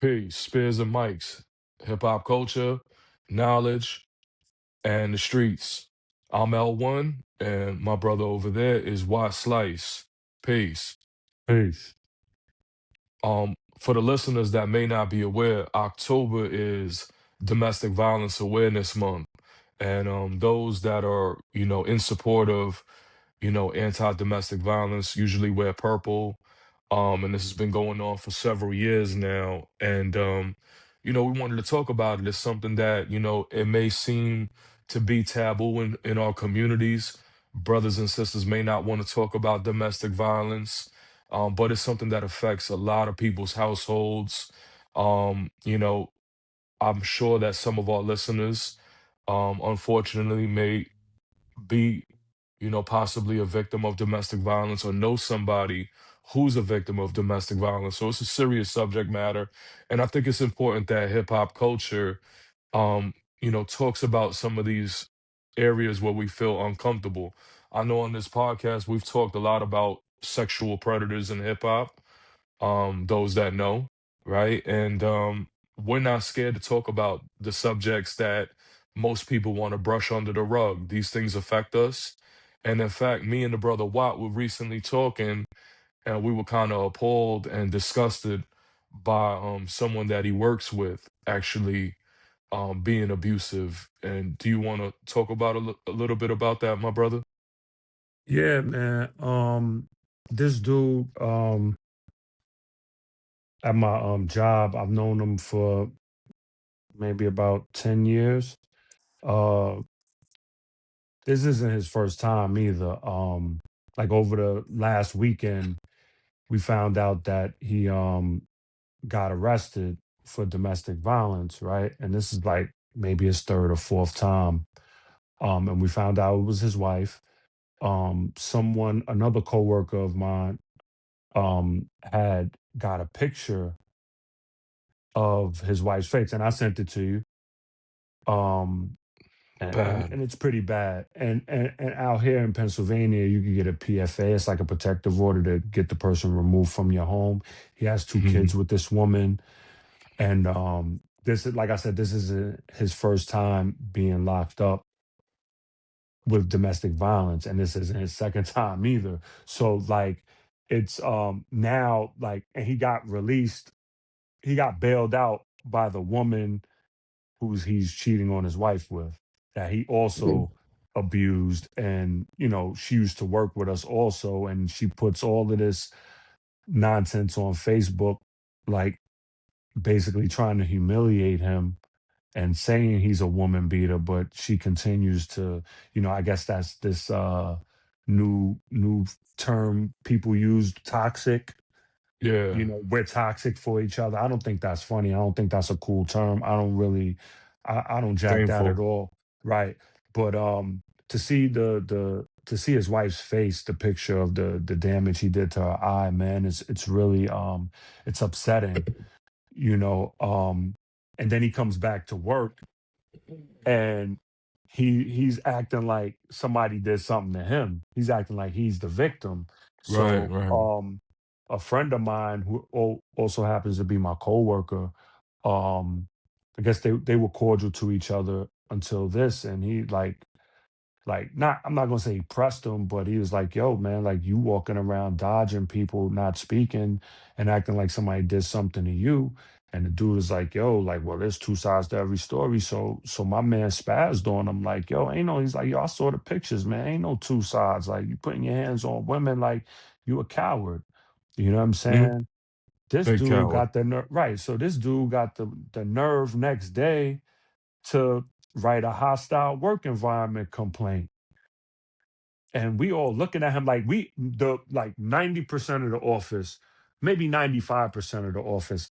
Peace, Spears and Mics, hip hop culture, knowledge, and the streets. I'm L1, and my brother over there is Y Slice. Peace. Peace. For the listeners that may not be aware, October is Domestic Violence Awareness Month, and those that are in support of anti-domestic violence usually wear purple. And this has been going on for several years now. And we wanted to talk about it. It's something that, it may seem to be taboo in our communities. Brothers and sisters may not want to talk about domestic violence, but it's something that affects a lot of people's households. Um, you know, I'm sure that some of our listeners, unfortunately, may be possibly a victim of domestic violence or know somebody who's a victim of domestic violence. So it's a serious subject matter. And I think it's important that hip hop culture, um, talks about some of these areas where we feel uncomfortable. I know on this podcast, we've talked a lot about sexual predators in hip hop, those that know, right? And we're not scared to talk about the subjects that most people want to brush under the rug. These things affect us. And in fact, me and the brother Watt were recently talking, and we were kind of appalled and disgusted by someone that he works with actually being abusive. And do you want to talk about a little bit about that, my brother? Yeah, man. This dude, at my job, I've known him for maybe about 10 years. Uh, this isn't his first time either. Like over the last weekend, we found out that he got arrested for domestic violence, right? And this is like maybe his third or fourth time. And we found out it was his wife. Another coworker of mine, had got a picture of his wife's face, and I sent it to you. And Bad. it's pretty bad. And out here in Pennsylvania, you can get a PFA. It's like a protective order to get the person removed from your home. He has two Mhm. kids with this woman, and this is, like I said, this is his first time being locked up with domestic violence, and this isn't his second time either. So like, it's now like, and he got released. He got bailed out by the woman who's he's cheating on his wife with, that he also abused. And she used to work with us also, and she puts all of this nonsense on Facebook, like basically trying to humiliate him and saying he's a woman beater. But she continues to, I guess that's this new term people use, toxic. Yeah. We're toxic for each other. I don't think that's funny. I don't think that's a cool term. I don't really, I don't jack that at Shameful. all. Right. But to see to see his wife's face, the picture of the damage he did to her eye, man, it's really it's upsetting, you know. And then he comes back to work, and he's acting like somebody did something to him. He's acting like he's the victim. Right, So right. a friend of mine who also happens to be my coworker, I guess they were cordial to each other until this, and he like, not, I'm not gonna say he pressed him, but he was like, "Yo, man, like, you walking around dodging people, not speaking, and acting like somebody did something to you." And the dude is like, "Yo, like, well, there's two sides to every story." So my man spazzed on him, like, "Yo, ain't no." He's like, "Yo, I saw the pictures, man. Ain't no two sides. Like, you putting your hands on women, like, you a coward." You know what I'm Mhm. saying? This Big dude coward. got the nerve, right? So this dude got the nerve next day to write a hostile work environment complaint. And we all looking at him like, we the like 90% of the office, maybe 95% of the office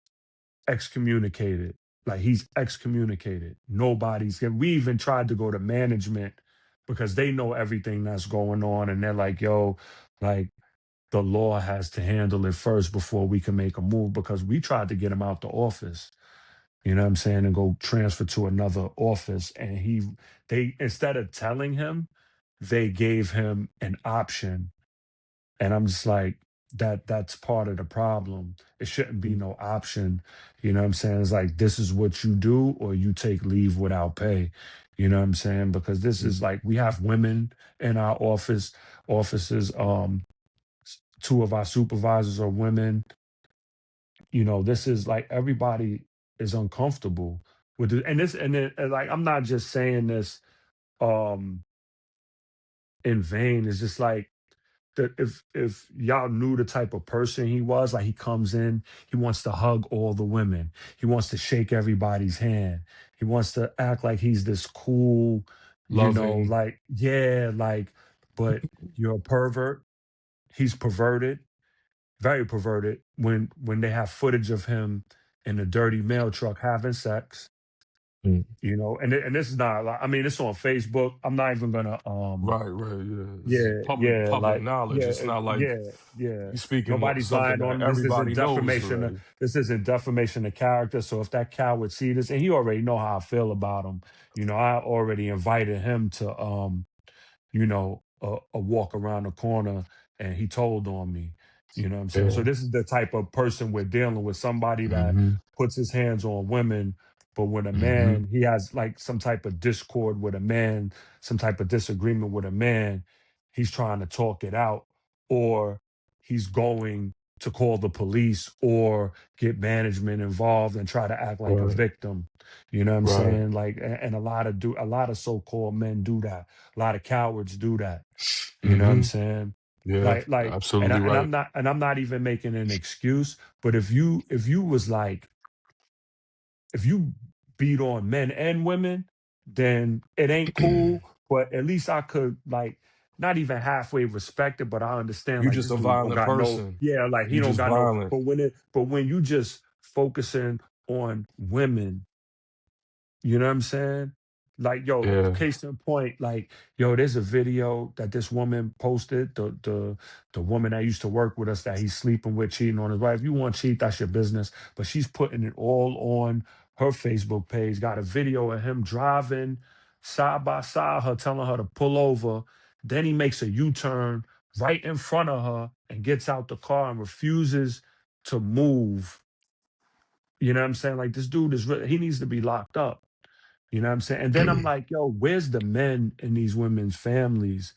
excommunicated. Like, he's excommunicated. We even tried to go to management because they know everything that's going on, and they're like, "Yo, like, the law has to handle it first before we can make a move," because we tried to get him out the office. You know what I'm saying? And go transfer to another office. And they, instead of telling him, they gave him an option. And I'm just like, that's part of the problem. It shouldn't be no option. You know what I'm saying? It's like this is what you do, or you take leave without pay. You know what I'm saying? Because this Mm. is like we have women in our offices. Two of our supervisors are women. You know, this is like everybody is uncomfortable with it. And this and then and like I'm not just saying this um in vain. It's just like that if y'all knew the type of person he was, like he comes in, he wants to hug all the women. He wants to shake everybody's hand. He wants to act like he's this cool, Loving. like, yeah, like, but you're a pervert. He's perverted, very perverted when they have footage of him in a dirty mail truck having sex, Mm. and this is not like, I mean, it's on Facebook. I'm not even gonna Right, right, yeah. It's yeah, public yeah, public like, knowledge. It's not like yeah, yeah. you speaking Nobody's something lying that on him. This isn't everybody knows defamation. already. This isn't defamation of character. So if that cow would see this, and he already know how I feel about him, I already invited him to a walk around the corner, and he told on me. You know what I'm saying? So Yeah. this is the type of person we're dealing with, somebody that Hmm. puts his hands on women, but when a Hmm. man, he has like some type of discord with a man, some type of disagreement with a man, he's trying to talk it out, or he's going to call the police or get management involved and try to act like a Right, victim. You know what I'm right. saying? Like, and a lot of so-called men do that. A lot of cowards do that. You know what I'm Hmm. saying? Yeah, And absolutely right. I'm not even making an excuse, but if you was like, if you beat on men and women, then it ain't cool. But at least I could like not even halfway respect it, but I understand You like just this a dude don't violent got no, person. yeah, like he You don't just got no. violent. But when you just focusing on women, you know what I'm saying? Like, yo, Yeah. case in point, like, yo, there's a video that this woman posted, the woman that used to work with us that he's sleeping with, cheating on his wife. You want to cheat, that's your business. But she's putting it all on her Facebook page. Got a video of him driving side by side, her telling her to pull over. Then he makes a U-turn right in front of her and gets out the car and refuses to move. You know what I'm saying? Like this dude is he needs to be locked up. You know what I'm saying? And then I'm like, yo, where's the men in these women's families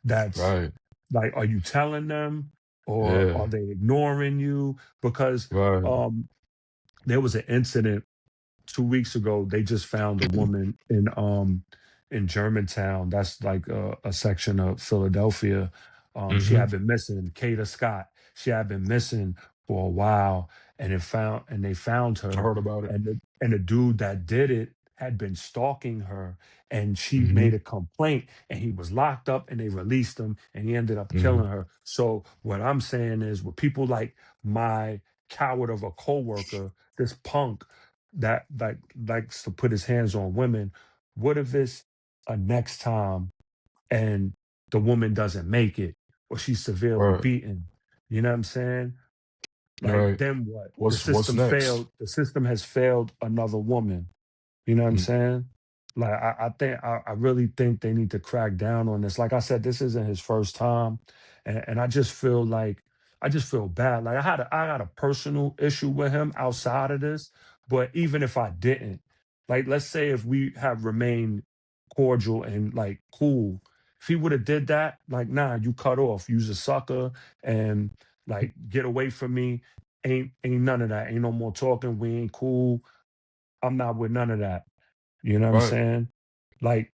that's Right. like, are you telling them or are Yeah. they ignoring you? Because Right. um there was an incident 2 weeks ago. They just found a woman in Germantown. That's like a section of Philadelphia. She Hmm. had been missing, Kata Scott. She had been missing for a while, and they found I her, heard about it. and the dude that did it had been stalking her, and she Hmm. made a complaint, and he was locked up, and they released him, and he ended up Hmm. killing her. So what I'm saying is, with people like my coward of a coworker, this punk that like likes to put his hands on women, what if it's a next time and the woman doesn't make it or she's severely Right. beaten? You know what I'm saying? Like Right. then what? The What's system next? failed. The system has failed another woman. You know what I'm Mm. saying? Like I really think they need to crack down on this. Like I said, this isn't his first time, and I just feel bad. Like I had a personal issue with him outside of this, but even if I didn't, like let's say if we have remained cordial and like cool, if he would have did that, like nah, you cut off, use a sucker, and like get away from me. Ain't none of that. Ain't no more talking. We ain't cool. I'm not with none of that. You know what I'm Right. saying? Like,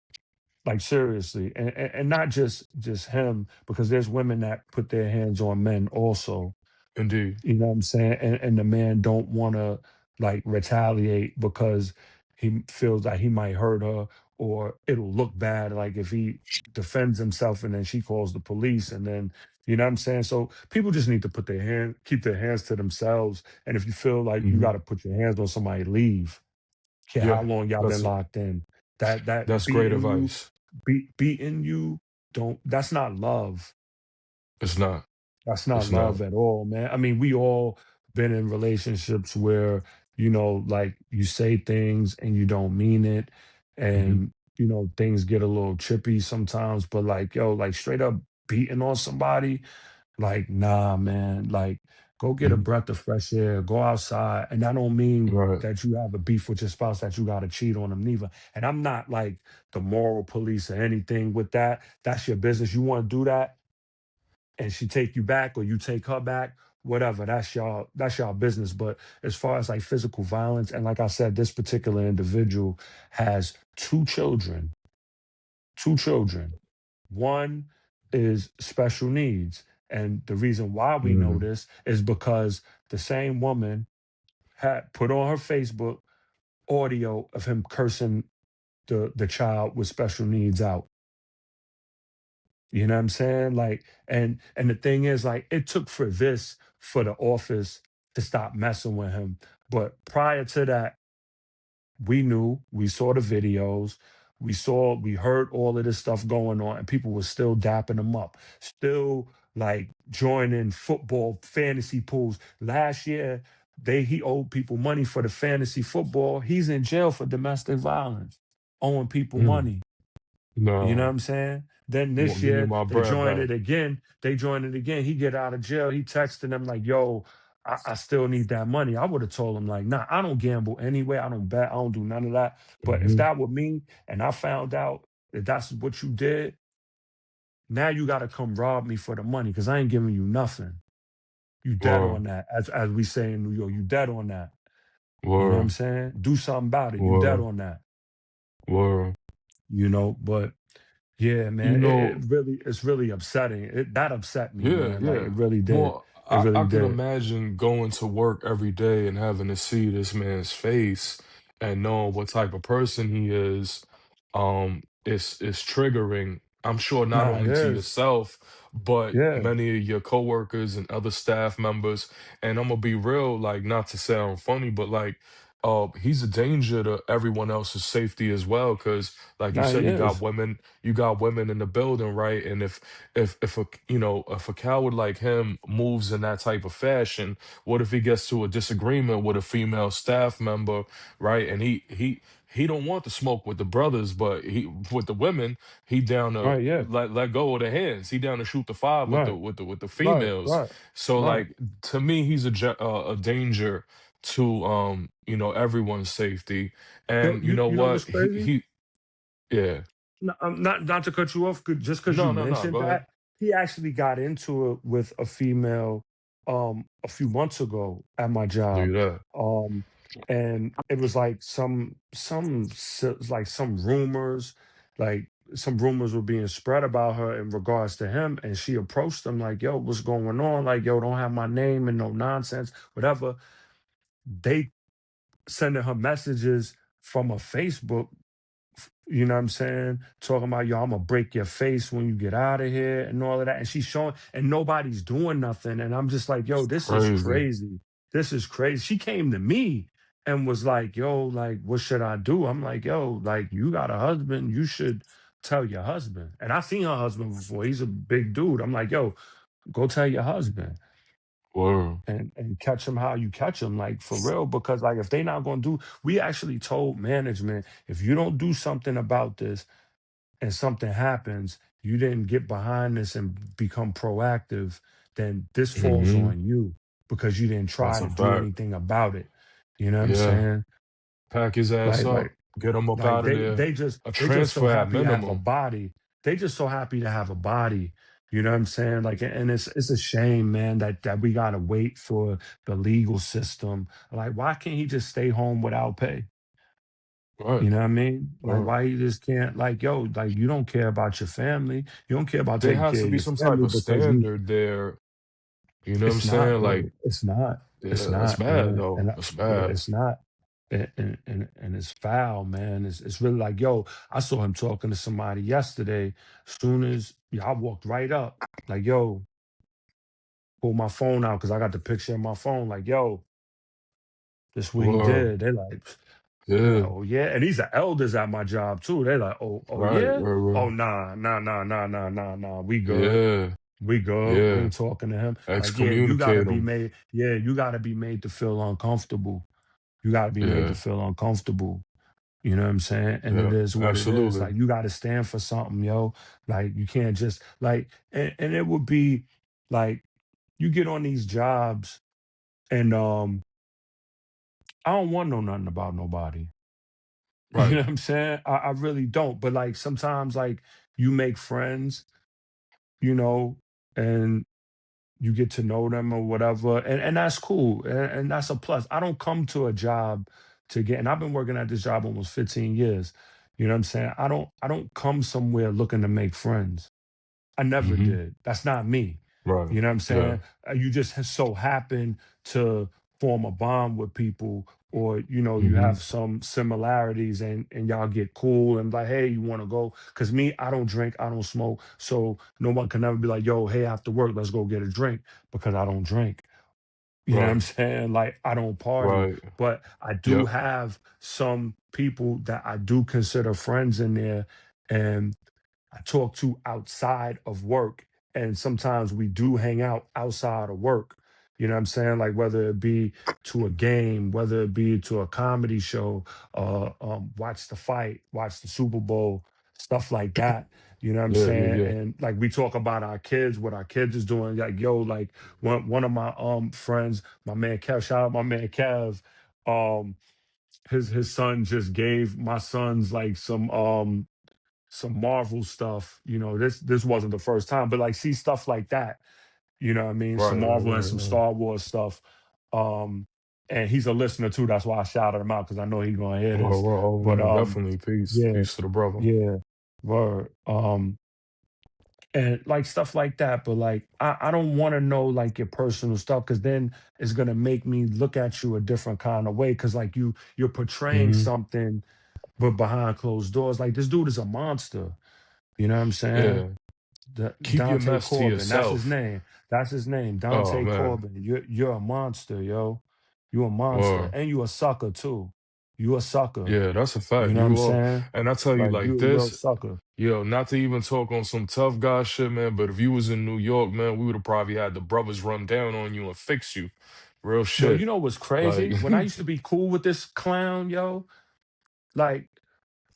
seriously, and not just him, because there's women that put their hands on men also. Indeed. You know what I'm saying? And the man don't want to like retaliate because he feels like he might hurt her or it'll look bad, like if he defends himself and then she calls the police and then you know what I'm saying? So people just need to keep their hands to themselves. And if you feel like you Hmm. got to put your hands on somebody, leave. Care how Yeah. long y'all been That's locked in. That that's great advice. beating you, don't that's not love. It's not. That's not It's not. love at all, man. I mean, we all been in relationships where, like you say things and you don't mean it. Hmm. And, things get a little trippy sometimes, but like, yo, like straight up beating on somebody, Like, nah, man. Like, go get a Mhm. breath of fresh air. Go outside. And I don't mean Right. that you have a beef with your spouse that you got to cheat on them neither. And I'm not like the moral police or anything with that. That's your business. You want to do that, and she take you back or you take her back, whatever. That's y'all business. But as far as like physical violence, and like I said, this particular individual has two children. One is special needs. And the reason why we know Mhm. this is because the same woman had put on her Facebook audio of him cursing the child with special needs out. You know what I'm saying? Like, and the thing is, like, it took for the office to stop messing with him. But prior to that, we saw the videos, we heard all of this stuff going on, and people were still dapping him up, still like joining football fantasy pools. Last year, he owed people money for the fantasy football. He's in jail for domestic violence, owing people Mm. money. You know what No. I'm saying? Then this Won't give me year my they bread joined back. it again. They joined it again. He get out of jail. He texting them like, "Yo, I still need that money." I would have told him like, "Nah, I don't gamble anyway. I don't bet. I don't do none of that." But if Mhm. that were me and I found out that that's what you did, now you got to come rob me for the money because I ain't giving you nothing. You dead on Word. that, as we say in New York. You dead on that. You know what I'm Word. saying? Do something about it. You dead Word. on that. Word. But yeah, You man, know, it's really upsetting. That upset me, yeah, man. Like yeah. it really did. Well, It I really could did. imagine going to work every day and having to see this man's face and knowing what type of person he is. It's triggering. I'm sure not Nah, it only to is. yourself, but Yeah. many of your coworkers and other staff members. And I'm gonna be real, like not to sound funny, but like, he's a danger to everyone else's safety as well. Cause like you Nah, he said, is. you got women in the building, right? And if a if a coward like him moves in that type of fashion, what if he gets to a disagreement with a female staff member, right? And he don't want to smoke with the brothers, but he with the women, he down to Right. Yeah. let go of the hands. He down to shoot the five with Right. the Right. females. Right. So Right. like to me, he's a danger to everyone's safety. Yo, And you know you know what's what? crazy? He yeah. No, not to cut you off, just because you No, no, no. mentioned Go ahead. that, he actually got into it with a female a few months ago at my Do job. that. Um and it was like like some rumors were being spread about her in regards to him, and she approached him like, "Yo, what's going on? Like, yo, don't have my name and no nonsense, whatever." They sending her messages from a Facebook, you know what I'm saying? Talking about, yo, I'm gonna break your face when you get out of here and all of that. And she's showing, and nobody's doing nothing. And I'm just like, yo, this is Crazy. crazy. This is crazy. She came to me and was like, yo, like, what should I do? I'm like, yo, like, you got a husband. You should tell your husband. And I seen her husband before. He's a big dude. I'm like, yo, go tell your husband Word. and catch them how you catch them, like for real. Because like if they not gonna do, we actually told management, if you don't do something about this and something happens, you didn't get behind this and become proactive, then this falls Hmm. on you because you didn't try That's to a do fact. anything about it. You know what I'm Yeah. saying? Pack his ass Like, up. like, Get him up like out of they there. they just A they just so transfer at happy to have a minimum. body. They just so happy to have a body. You know what I'm saying? Like, and it's a shame, man, that we gotta wait for the legal system. Like, why can't he just stay home without pay? Right. You know what I mean? Like, Right. why you just can't, like, yo, like, you don't care about your family. You don't care about There taking has care to of be your some type family of because you, standard there. You know what I'm it's not, saying? Like, bro. It's not. It's yeah, that's not, bad man. though. And That's yeah, bad. it's not. And it's foul, man. It's really like, yo, I saw him talking to somebody yesterday. Soon as, yeah, I walked right up, like, yo, pull my phone out because I got the picture on my phone, like, yo, this what he Word. did. They're like, Yeah. oh yeah, and these are elders at my job too. They're like, oh Right. yeah, Right. oh Right. nah, nah, nah, nah, nah, nah, nah. We good, Yeah. we good. We Yeah. ain't talking to him. Like, yeah, you gotta Excommunicate be him. made. Yeah, you gotta be made to feel uncomfortable. You gotta be made to Yeah. feel uncomfortable. You know what I'm saying? And it Yeah. is what it is. Absolutely. Like, you gotta stand for something, yo. Like, you can't just like, and it would be Like you get on these jobs and I don't want to know nothing about nobody. You Right. know what I'm saying? I really don't. But like sometimes like you make friends, you know, and you get to know them or whatever, and that's cool, and that's a plus. I don't come to a job to get, and I've been working at this job almost 15 years. You know what I'm saying? I don't come somewhere looking to make friends. I never Hmm. did. That's not me. Right. You know what I'm Yeah. saying? You just so happen to form a bond with people, or you Hmm. have some similarities, and y'all get cool and like, hey, you want to go? Because me, I don't drink, I don't smoke, so no one can ever be like, yo, hey, after work, let's go get a drink, because I don't drink. You know what I'm Right. saying? Like I don't party, Right. but I do Yep. have some people that I do consider friends in there, and I talk to outside of work. And sometimes we do hang out outside of work. You know what I'm saying? Like whether it be to a game, whether it be to a comedy show, watch the fight, watch the Super Bowl, stuff like that. You know what I'm Yeah. Yeah. saying? Yeah. And like we talk about our kids, what our kids is doing. Like, yo, like one of my friends, my man Kev, shout out my man Kev. Um, his son just gave my sons like some Marvel stuff. This wasn't the first time, but like see stuff like that. You know what I mean? Right. Some Right. Marvel and Right. some Right. Star Wars stuff. Um, and he's a listener too. That's why I shouted him out because I know he's gonna hear Well, this. well, oh But no, definitely. Peace. yeah, Peace to the brother. yeah, word. And like stuff like that. But like I don't want to know like your personal stuff, because then it's gonna make me look at you a different kind of way. Cause like you're portraying Hmm. something, but behind closed doors, like this dude is a monster. You know what I'm saying? Yeah. Keep your Dante mess to Corbin. That's his yourself. name. That's his name. Oh Dante man. Corbin. You're a monster, yo. You a monster. Or And you a sucker too. You a sucker. yeah, that's a You fact. know what I'm You are, saying? and I tell you Like like you a real this, sucker. yo, not to even talk on some tough guy shit, man. But if you was in New York, man, we would have probably had the brothers run down on you and fix you. Real Yo, you shit. know what's Like, crazy? When I used to be cool with this clown, yo, like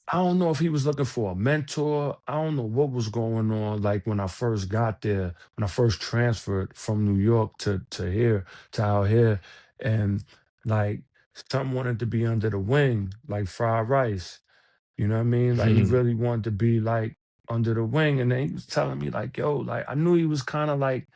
I don't know if he was looking for a mentor. I don't know what was going on. Like when I first got there, when I first transferred from New York to here, to out here, and like some wanted to be under the wing, like fried rice. You know what I mean? Like he really wanted to be like under the wing, and then he was telling me like, yo, like I knew he was kind of like,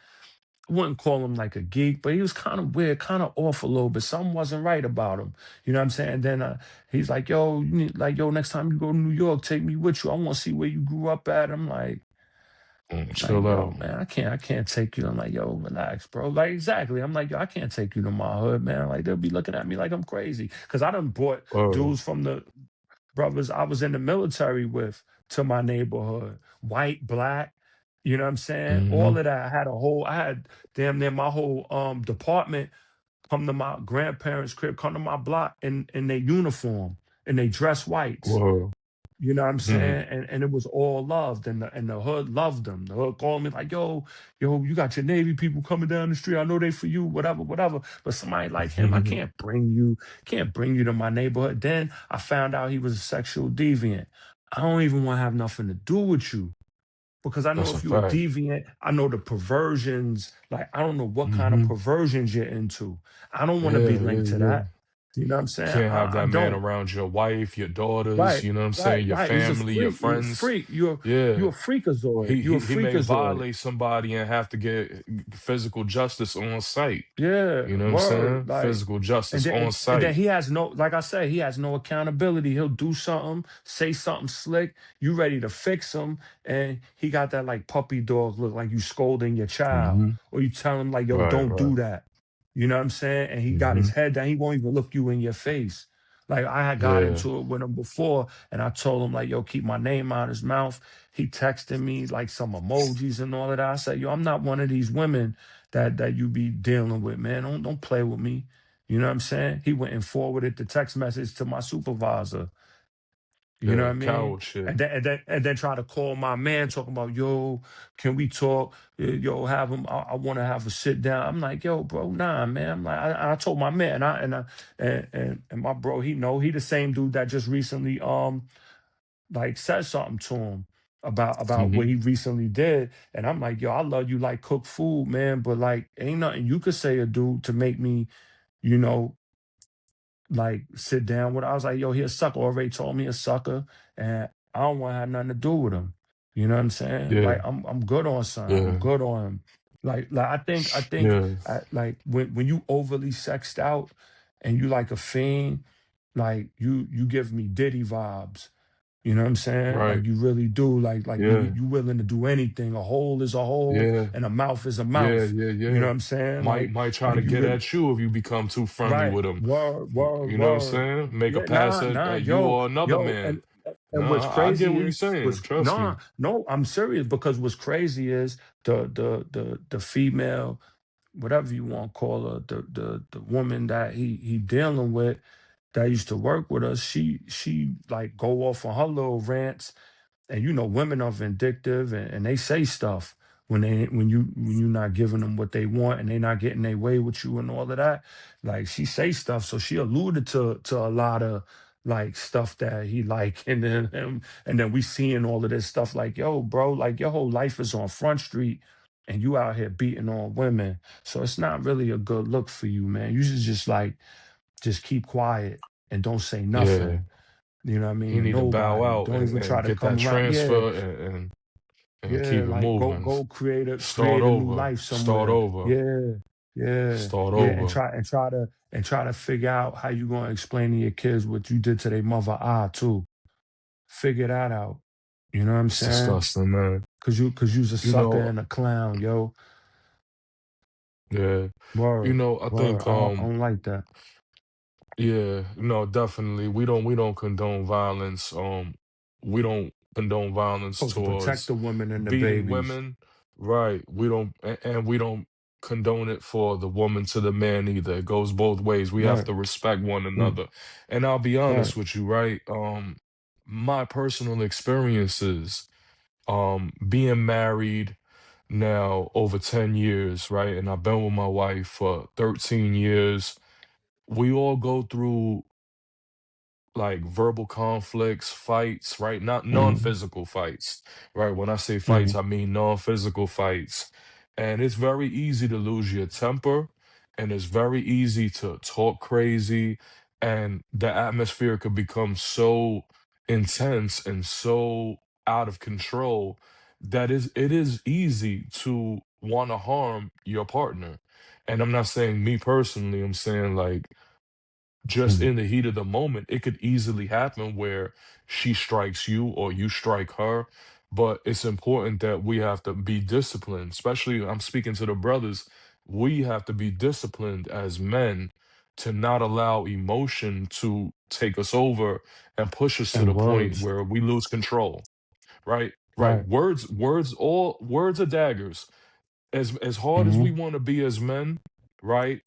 I wouldn't call him like a geek, but he was kind of weird, kind of off a little bit. Something wasn't right about him. You know what I'm saying? And then he's like, yo, next time you go to New York, take me with you. I want to see where you grew up at. I'm like, chill yo, out. man, I can't take you. I'm like, yo, relax, bro. Like, exactly. I'm like, yo, I can't take you to my hood, man. Like, they'll be looking at me like I'm crazy. Cause I done brought Or dudes from the brothers I was in the military with to my neighborhood, white, black, you know what I'm saying? All hmm of that. I had damn near my whole department come to my grandparents' crib, come to my block in their uniform, and they dress whites. or You know what I'm hmm saying? And it was all loved, and the hood loved them. The hood called me like, yo, you got your Navy people coming down the street. I know they for you, whatever, whatever. But somebody like him, I can't bring you to my neighborhood. Then I found out he was a sexual deviant. I don't even want to have nothing to do with you, because I know that's a if you're a fact. deviant, I know the perversions. Like I don't know what kind of Hmm. perversions you're into. I don't want to be Yeah, yeah, linked to yeah. that. You know what I'm saying? Can't have I that man don't. around your wife, your daughters, Right, you know what I'm right, saying, your right. He's a family, your freak. You're a friends. freak. You're Yeah. a freakazoid. He You're a he he may freakazoid. violate somebody and have to get physical justice on site. Yeah, You know what I'm word. saying? Like, Physical and justice then on and then site. he has no, like I said, he has no accountability. He'll do something, say something slick. You ready to fix him, and he got that like puppy dog look, like you scolding your child, Hmm. or you tell him like, yo, Right, don't right. do that. You know what I'm saying? And he got his Hmm. head down. He won't even look you in your face. Like I had got Yeah. into it with him before, and I told him like, yo, keep my name out his mouth. He texted me like some emojis and all of that. I said, yo, I'm not one of these women that you be dealing with, man. Don't play with me. You know what I'm saying? He went and forwarded the text message to my supervisor. You know what Yeah. I mean? Coward shit. And then try to call my man talking about, yo, can we talk? Yo, have him. I want to have a sit down. I'm like, yo, bro, nah, man. I'm like, I told my man, and my bro, he the same dude that just recently like said something to him. about what Mhm. he recently did, and I'm like, yo, I love you like cook food, man, but like ain't nothing you could say or do to make me, you know, like sit down with. I was like, yo, he a sucker. Already told me a sucker, and I don't want to have nothing to do with him. You know what I'm saying? Like Yeah. I'm good on son. I'm Yeah. good on him. Like I think Yeah. like when you overly sexed out and you like a fiend, like you give me Diddy vibes. You know what I'm saying? Right. Like you really do. Like when Yeah. you willing to do anything. A hole is a hole, Yeah. and a mouth is a Yeah. mouth. Yeah. You know Yeah. what I'm saying? Might try to Like you get really at you if you become too friendly right. with him. Word, word, You know what I'm word. saying? Make a Yeah, pass nah, at you yo, or another yo, man. and what's Nah, I get crazy what you're is saying. was Trust nah, me. no, I'm serious because what's crazy is the female, whatever you want to call her, the woman that he dealing with that used to work with us, she like go off on her little rants, and you know women are vindictive, and they say stuff when you're not giving them what they want and they're not getting their way with you and all of that. Like she say stuff, so she alluded to a lot of like stuff that he like, and then we seeing all of this stuff like, yo bro, like your whole life is on Front Street and you out here beating on women, so it's not really a good look for you, man. You should just like just keep quiet and don't say Yeah. nothing, you know what I mean, He to need to bow nobody. out Don't even try and to get come that around. Yeah, transfer and yeah, keep it like go moving. go create a Start create a new over. life Start somewhere. over. Yeah, yeah, Start yeah, and over. try to figure out how you gonna explain to your kids what you did to their mother too. Figure that out. You know what I'm It's saying? disgusting, man. Cause you's a You sucker know, and a clown, yo. yeah. Word, I word. think I don't like that. yeah, no, definitely. We don't condone violence. We don't condone violence Supposed to protect towards the women and the beating babies. women. Right. We don't and we don't condone it for the woman to the man either. It goes both ways. We have Right, to respect one mm, another. And I'll be right. honest with you, right? My personal experiences, being married now over 10 years, right? And I've been with my wife for 13 years. We all go through like verbal conflicts, fights, right? Not Mm, non-physical fights, right? When I say fights, mm, I mean non-physical fights. And it's very easy to lose your temper, and it's very easy to talk crazy, and the atmosphere could become so intense and so out of control that it is easy to want to harm your partner. And I'm not saying me personally, I'm saying like just mm, in the heat of the moment, it could easily happen where she strikes you or you strike her. But it's important that we have to be disciplined, especially I'm speaking to the brothers. We have to be disciplined as men to not allow emotion to take us over and push us to and the point words. where we lose control. Right? Right. Right. Words are daggers. As hard as we Mm-hmm. want to be as men, right?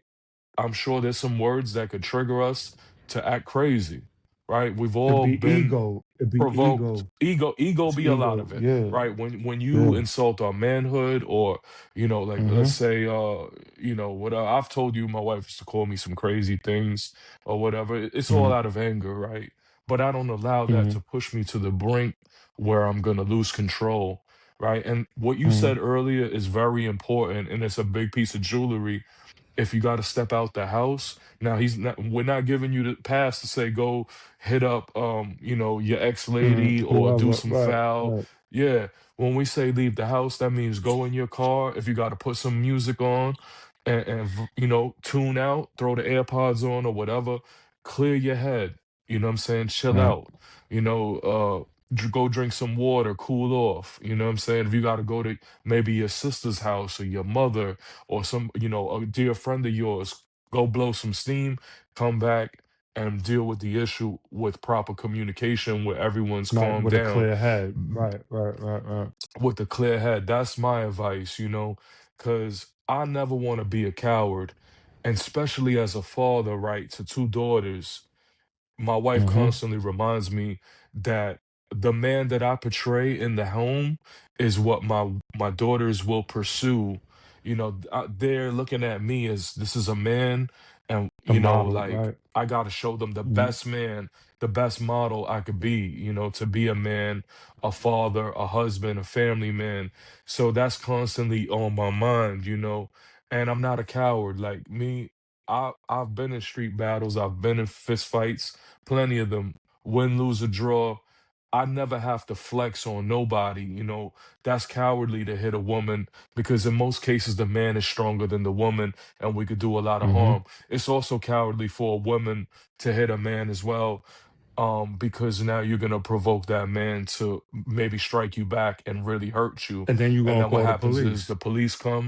I'm sure there's some words that could trigger us to act crazy, right? We've It'd all be been ego. It'd be provoked. ego. Ego It's be a lot ego. of it, Yeah. right? When you Yeah. insult our manhood, or like let's Mm-hmm. say what I've told you, my wife used to call me some crazy things or whatever. It's all Mm-hmm. out of anger, right? But I don't allow that Mm-hmm. to push me to the brink where I'm gonna lose control, right? And what you Mm-hmm. said earlier is very important, and it's a big piece of jewelry. If you got to step out the house, now we're not giving you the pass to say go hit up your ex lady or do Whoever. some Right. foul. Right. Yeah, when we say leave the house, that means go in your car. If you got to put some music on and tune out, throw the AirPods on or whatever, clear your head. You know what I'm saying? Chill Right. out. Go drink some water, cool off. You know what I'm saying? If you got to go to maybe your sister's house or your mother or a dear friend of yours, go blow some steam, come back and deal with the issue with proper communication where everyone's Right. calmed With a down clear head. Right. Right. Right. Right. with a clear head. That's my advice, because I never want to be a coward. And especially as a father, right, to two daughters, my wife Mm-hmm. constantly reminds me that the man that I portray in the home is what my daughters will pursue. They're looking at me as this is a man And, The you know, model, like, right? I gotta show them the Mhm, best man, the best model I could be, to be a man, a father, a husband, a family man. So that's constantly on my mind. And I'm not a coward. Like me, I've been in street battles, I've been in fist fights, plenty of them, win, lose, or draw. I never have to flex on nobody. That's cowardly to hit a woman because in most cases the man is stronger than the woman and we could do a lot of mhm. harm. It's also cowardly for a woman to hit a man as well, because now you're gonna provoke that man to maybe strike you back and really hurt you. And then you And gonna then what call the happens is police. the police come.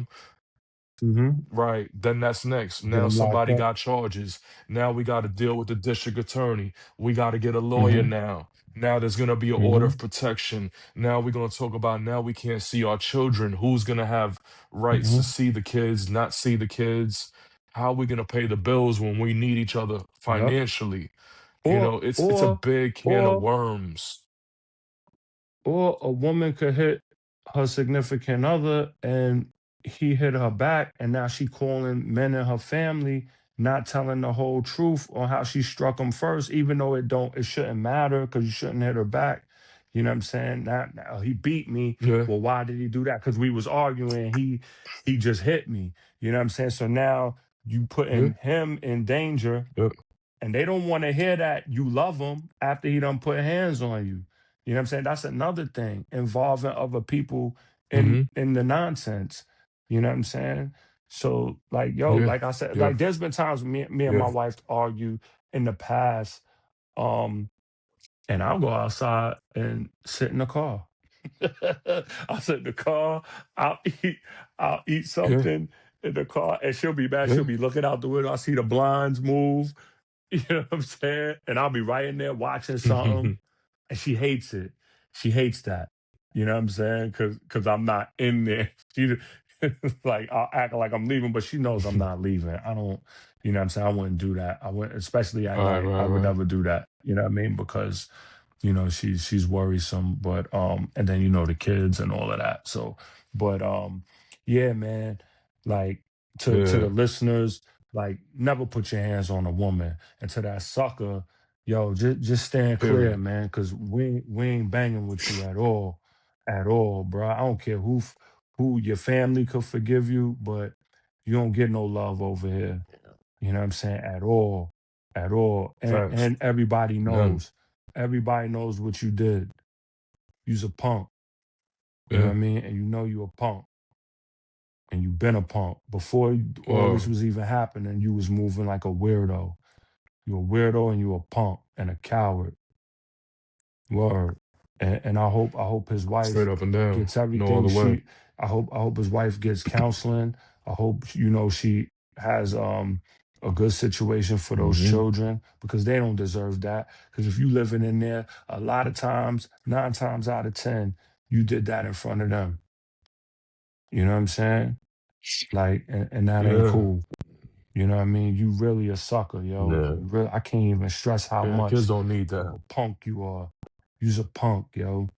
Mhm. Right. Then that's next. Get Now them locked somebody up. got charges. Now we got to deal with the district attorney. We got to get a lawyer Mhm, now. Now there's going to be an order of mhm, protection. Now we're going to talk about now we can't see our children. Who's going to have rights to mhm. see the kids, not see the kids? How are we going to pay the bills when we need each other Yep. financially? Or It's a or big can of or worms. Or a woman could hit her significant other and he hit her back, and now she calling men in her family, not telling the whole truth on how she struck him first, even though it shouldn't matter because you shouldn't hit her back. You know what I'm saying? Now he beat me. Yeah. Well, why did he do that? Because we was arguing. He just hit me. You know what I'm saying? So now you Yeah. putting him in danger, Yep. and they don't want to hear that you love them after he done put hands on you. You know what I'm saying? That's another thing involving other people in Mm-hmm. in the nonsense. You know what I'm saying? So like yo, Yeah. like I said, Yeah. like there's been times me and Yeah. my wife argue in the past, um, and I'll go outside and sit in the car. I'll sit in the car, I'll eat, I'll eat Yeah. something in the car, and she'll be back. She'll Yeah. be looking out the window. I see the blinds move. You know what I'm saying? And I'll be right in there watching something, and she hates it. She hates that. You know what I'm saying? Because I'm not in there. She like I'll act like I'm leaving, but she knows I'm not leaving. I don't. You know what I'm saying? I wouldn't do that. I wouldn't, especially at Right. night. I Right. would Right. never do that. You know what I mean? Because she's worrisome, but and then the kids and all of that. So, but yeah, man, like to the Yeah. listeners, like never put your hands on a woman, and to that sucker, yo, just stand clear, Period. man, because we ain't banging with you at all, bro. I don't care who your family could forgive you, but you don't get no love over here. You know what I'm saying? At all. Facts. And everybody None. knows. Everybody knows what you did. You's a punk. You know what Yeah. I mean? And you know you a punk. And you been a punk. Before all this Or was even happening, you was moving like a weirdo. You a weirdo and you a punk and a coward. Word. And I hope his straight wife up and down. gets No everything other way. she I hope his wife gets counseling. I hope she has a good situation for those Hmm. children because they don't deserve that. Because if you living in there, a lot of times, 9 times out of 10, you did that in front of them. You know what I'm saying? Like, and that ain't Yeah. cool. You know what I mean? You really a sucker, yo. Yeah. You really, I can't even stress how Yeah. Kids much don't need of that. a punk you are. You's a punk, yo.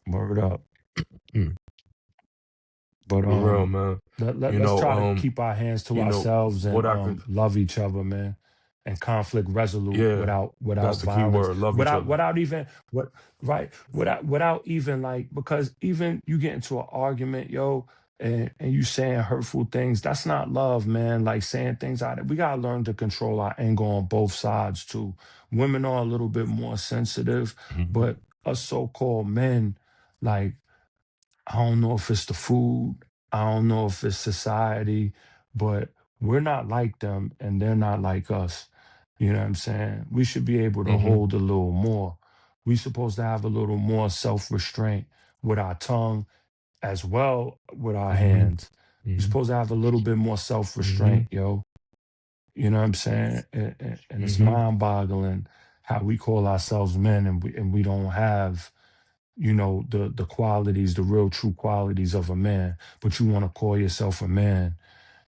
Word up. Mm. But For real, man. You let's know, try to um, keep our hands to you know ourselves and what I could. love each other, man. And conflict resolute Yeah, without that's the key violence, word. Love each other. without even what right without even like because even you get into an argument, yo, and you saying hurtful things, that's not love, man. Like saying things out there. We gotta learn to control our anger on both sides too. Women are a little bit more sensitive, Hmm. but us so-called men, like I don't know if it's the food, I don't know if it's society, but we're not like them and they're not like us. You know what I'm saying? We should be able to Hmm. hold a little more. We supposed to have a little more self-restraint with our tongue as well with our Hmm. hands. We're Hmm. supposed to have a little bit more Hmm. self-restraint, yo. You know what I'm saying? And it's Hmm. mind-boggling how we call ourselves men and we don't have the qualities, the real true qualities of a man, but you want to call yourself a man.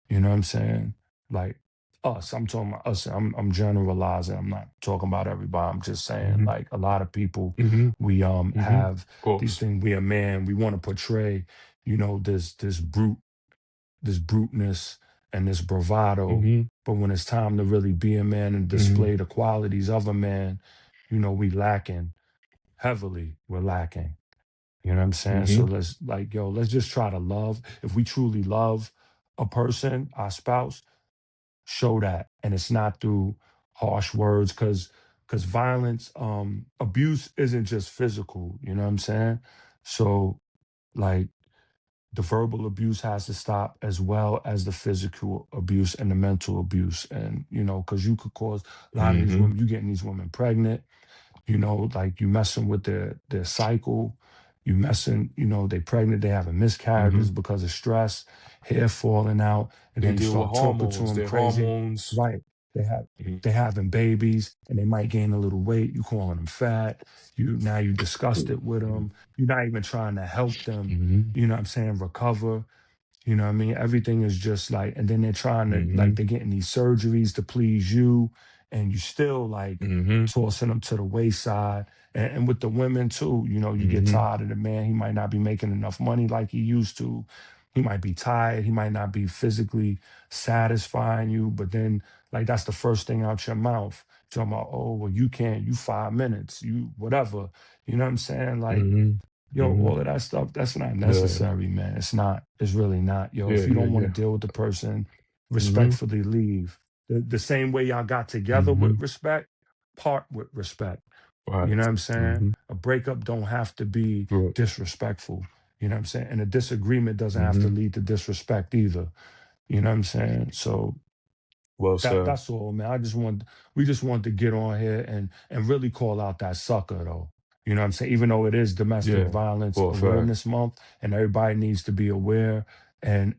You know what I'm saying? Like us, I'm talking about us. I'm generalizing. I'm not talking about everybody. I'm just saying Hmm. like a lot of people, Hmm. we Hmm. have Of these course. things. We a man. We want to portray, this bruteness and this bravado. Mhm. But when it's time to really be a man and Mhm. display the qualities of a man, we lacking heavily. We're lacking. You know what I'm saying? So Mhm. let's like, yo, let's just try to love. If we truly love a person, our spouse, show that. And it's not through harsh words, because violence, abuse isn't just physical, you know what I'm saying? So like the verbal abuse has to stop as well as the physical abuse and the mental abuse. And, because you could cause a lot of these Mhm. women, you getting these women pregnant, like you messing with their cycle, you messing, they pregnant, they having miscarriages Mhm. because of stress, hair falling out, and They then you deal with start talking to hormones. them Their crazy. hormones. Right. They have Mhm. they having babies and they might gain a little weight. You calling them fat. You disgusted with Mhm. them. You're not even trying to help them, Mhm. you know what I'm saying, recover. You know what I mean? Everything is just like, and then they're trying to, like, Mhm. they're getting these surgeries to please you, and you still like Mhm. tossing them to the wayside. And with the women too, you get Mhm. tired of the man. He might not be making enough money like he used to. He might be tired. He might not be physically satisfying you. But then, like, that's the first thing out your mouth. Talking about, oh, well, you can't, you 5 minutes, you whatever. You know what I'm saying? Like, Mhm. yo, Mhm. all of that stuff, that's not Yeah. necessary, man. It's not. It's really not. Yo, Yeah. if you Yeah. don't want to Yeah. deal with the person, Mhm. respectfully leave. The same way y'all got together with Mhm. respect, part with respect. You know Right. what I'm saying? Mhm. A breakup don't have to be Right. disrespectful. You know what I'm saying? And a disagreement doesn't have to Mhm. lead to disrespect either. You know what I'm saying? So Well that said. that's all, man. We just want to get on here and really call out that sucker though. You know what I'm saying? Even though it is Domestic Yeah. Violence For a fact. Awareness Month and everybody needs to be aware and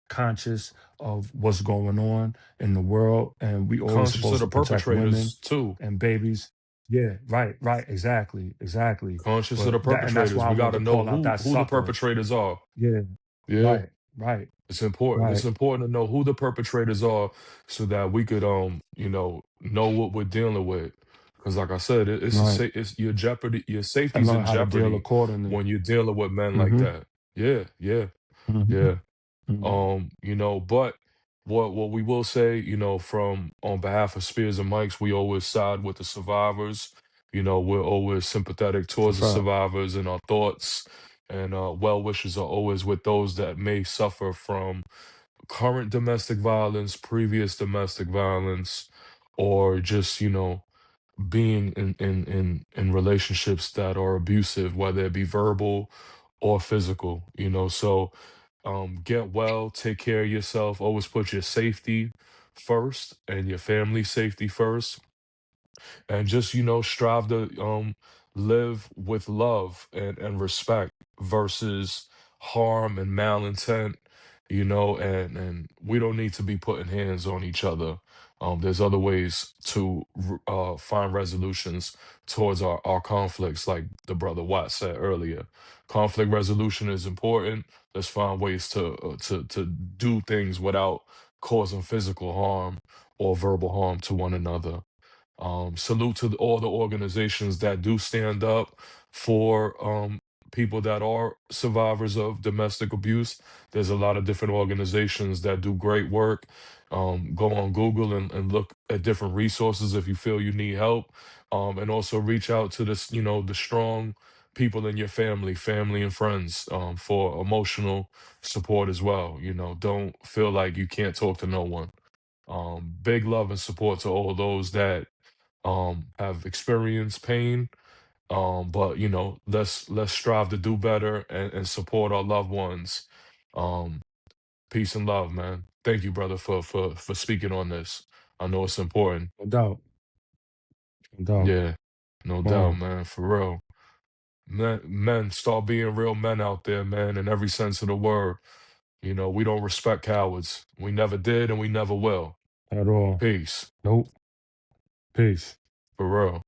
conscious of what's going on in the world. And we always Conscious of supposed the to protect women perpetrators too. and babies. Yeah, right, exactly, exactly. Conscious of But the that's perpetrators. why I We got wanted to to know call out who that the sucker. perpetrators are. Yeah, Yeah. right, right, It's important. It's right, important to know who the perpetrators are so that we could know what we're dealing with. Because like I said, right. it's your jeopardy, your And safety's learn in how to deal jeopardy accordingly. when you're dealing with men like Mm-hmm. that. Yeah, yeah, Mhm, yeah. mhm. But what we will say, from on behalf of Spears and Mikes, we always side with the survivors. We're always sympathetic That's a towards the fact. survivors, and our thoughts and well wishes are always with those that may suffer from current domestic violence, previous domestic violence, or just, being in relationships that are abusive, whether it be verbal or physical, So get well, take care of yourself, always put your safety first and your family safety first, and just strive to live with love and respect versus harm and malintent, and we don't need to be putting hands on each other. There's other ways to find resolutions towards our conflicts, like the brother Watt said earlier. Conflict resolution is important. Let's find ways to do things without causing physical harm or verbal harm to one another. Salute to all the organizations that do stand up for people that are survivors of domestic abuse. There's a lot of different organizations that do great work. Go on Google and look at different resources if you feel you need help. And also reach out to the strong people in your family and friends, for emotional support as well. Don't feel like you can't talk to no one. Big love and support to all those that have experienced pain, but let's strive to do better and support our loved ones. um Peace and love, man. Thank you, brother, for speaking on this. I know it's important. No doubt. No doubt. Yeah, no doubt, Word. man, for real. Men start being real men out there, man, in every sense of the word. We don't respect cowards. We never did and we never will. At all. Peace. Nope. Peace. For real.